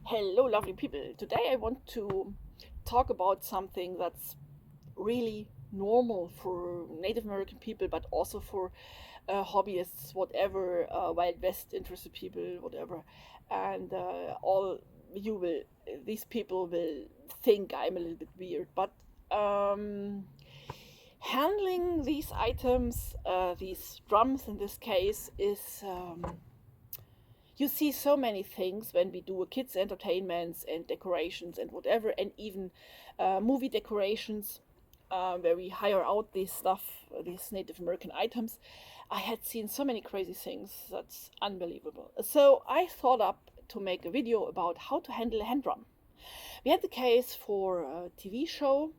Hello, lovely people. Today I want to talk about something that's really normal for Native American people, but also for hobbyists, whatever, Wild West interested people, whatever. And all you will, these people will think I'm a little bit weird, but um, handling these items, these drums in this case, is. You see so many things when we do kids entertainments and decorations and whatever, and even movie decorations, where we hire out this stuff, these Native American items. I had seen so many crazy things. That's unbelievable. So I thought up to make a video about how to handle a hand drum. We had the case for a TV show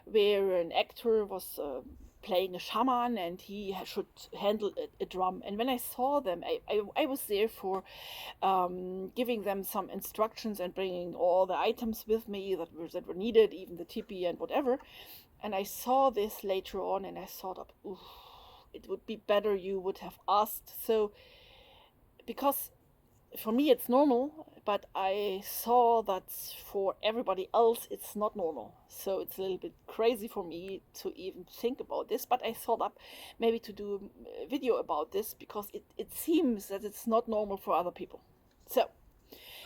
where an actor was playing a shaman, and he should handle a drum. And when I saw them, I was there for giving them some instructions and bringing all the items with me that were needed, even the tipi and whatever. And I saw this later on, and I thought, ooh, it would be better you would have asked. So, because for me it's normal, but I saw that for everybody else it's not normal. So it's a little bit crazy for me to even think about this. But I thought up maybe to do a video about this because it seems that it's not normal for other people. So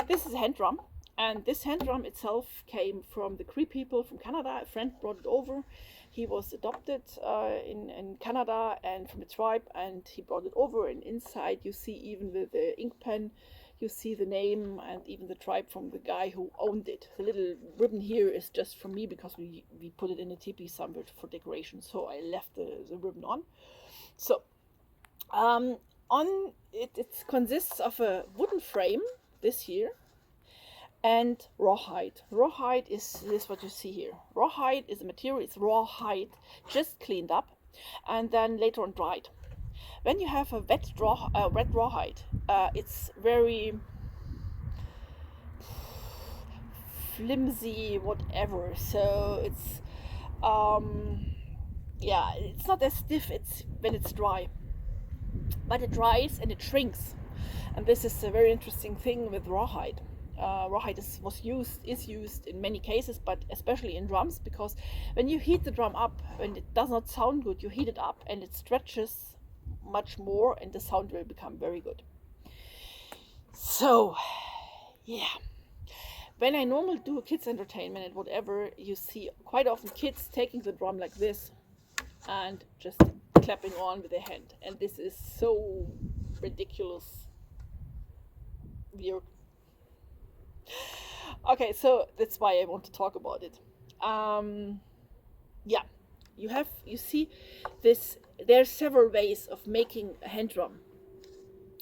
this is a hand drum. And this hand drum itself came from the Cree people from Canada. A friend brought it over. He was adopted in Canada and from a tribe, and he brought it over. And inside, you see, even with the ink pen, you see the name and even the tribe from the guy who owned it. The little ribbon here is just from me because we put it in a teepee somewhere for decoration. So I left the ribbon on. So on it, it consists of a wooden frame this here and rawhide. Rawhide is this what you see here. Rawhide is a material, it's rawhide, just cleaned up and then later on dried. When you have a wet rawhide, it's very flimsy, whatever. So it's yeah, it's not as stiff. It's when it's dry, but it dries and it shrinks, and this is a very interesting thing with rawhide. Rawhide is used in many cases, but especially in drums, because when you heat the drum up, when it does not sound good, you heat it up and it stretches much more, and the sound will become very good. So, yeah. When I normally do kids entertainment and whatever, you see quite often kids taking the drum like this and just clapping on with their hand, and this is so ridiculous, weird. Okay, so that's why I want to talk about it. Yeah, you see this. There are several ways of making a hand drum.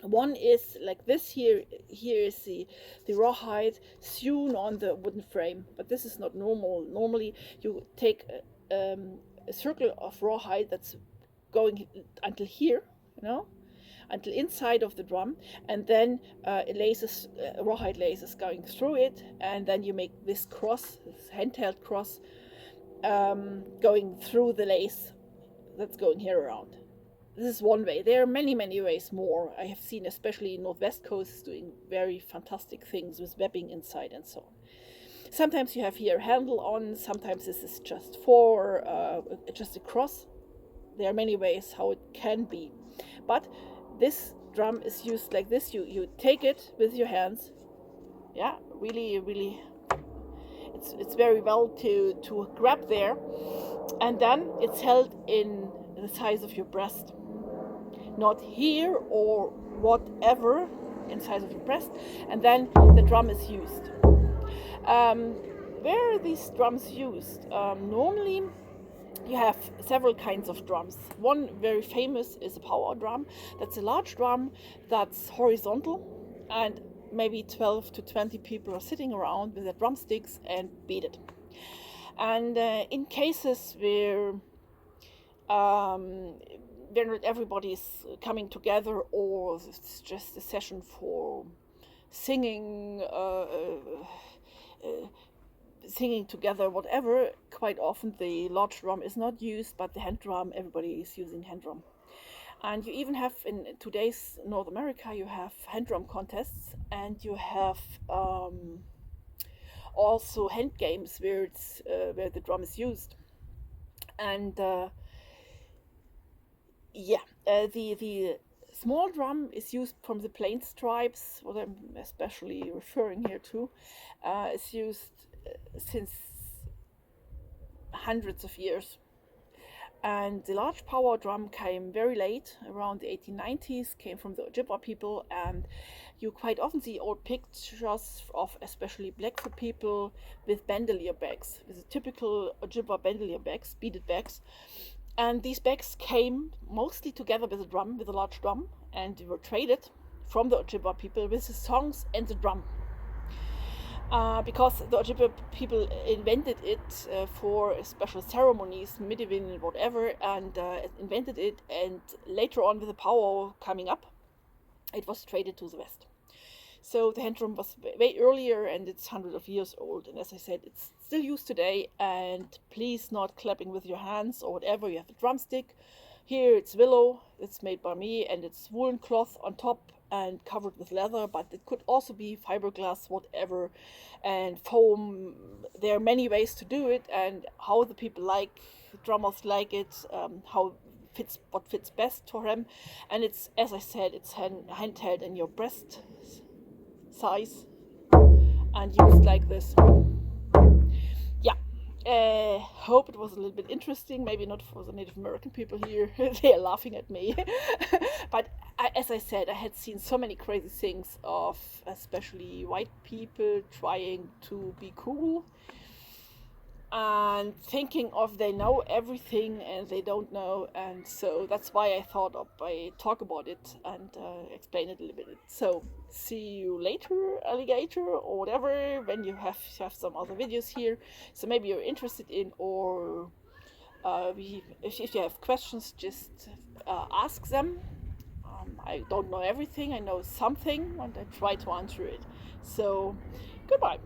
One is like this here. Here is the rawhide sewn on the wooden frame, but this is not normal. Normally, you take a circle of rawhide that's going until here, you know, until inside of the drum, and then rawhide laces going through it, and then you make this cross, this handheld cross, going through the lace that's going here around. This is one way. There are many, many ways more. I have seen, especially Northwest Coast, doing very fantastic things with webbing inside and so on. Sometimes you have here a handle on. Sometimes this is just just a cross. There are many ways how it can be, but this drum is used like this. You take it with your hands. Yeah, really, really. It's very well to grab there, and then it's held in the size of your breast, not here or whatever, in size of your breast, and then the drum is used. Where are these drums used? Normally, you have several kinds of drums. One very famous is a power drum. That's a large drum that's horizontal, and maybe 12 to 20 people are sitting around with their drumsticks and beat it. And in cases where not everybody's coming together, or it's just a session for singing, singing together, whatever, quite often the large drum is not used, but the hand drum, everybody is using hand drum. And you even have, in today's North America, you have hand drum contests, and you have also hand games where the drum is used. And the small drum is used from the plains tribes, what I'm especially referring here to, is used since hundreds of years. And the large power drum came very late, around the 1890s, came from the Ojibwa people, and you quite often see old pictures of especially Blackfoot people with bandolier bags, with the typical Ojibwa bandolier bags, beaded bags. And these bags came mostly together with a drum, with a large drum, and they were traded from the Ojibwa people with the songs and the drum. Because the Ojibwe people invented it for special ceremonies, medieval and whatever, and invented it, and later on with the power coming up, it was traded to the West. So the hand drum was way earlier, and it's hundreds of years old, and as I said, it's still used today. And please not clapping with your hands or whatever. You have a drumstick. Here it's willow, it's made by me, and it's woolen cloth on top and covered with leather, but it could also be fiberglass, whatever, and foam. There are many ways to do it, and how the people like, drummers like it, what fits best for them. And it's, as I said, it's handheld in your breast size and used like this. Hope it was a little bit interesting. Maybe not for the Native American people here. They are laughing at me. But as I said, I had seen so many crazy things of especially white people trying to be cool and thinking of they know everything and they don't know. And so that's why I thought I talk about it and explain it a little bit. So see you later, alligator, or whatever, when you have some other videos here. So maybe you're interested in, or if you have questions, just ask them. I don't know everything. I know something, and I try to answer it. So goodbye.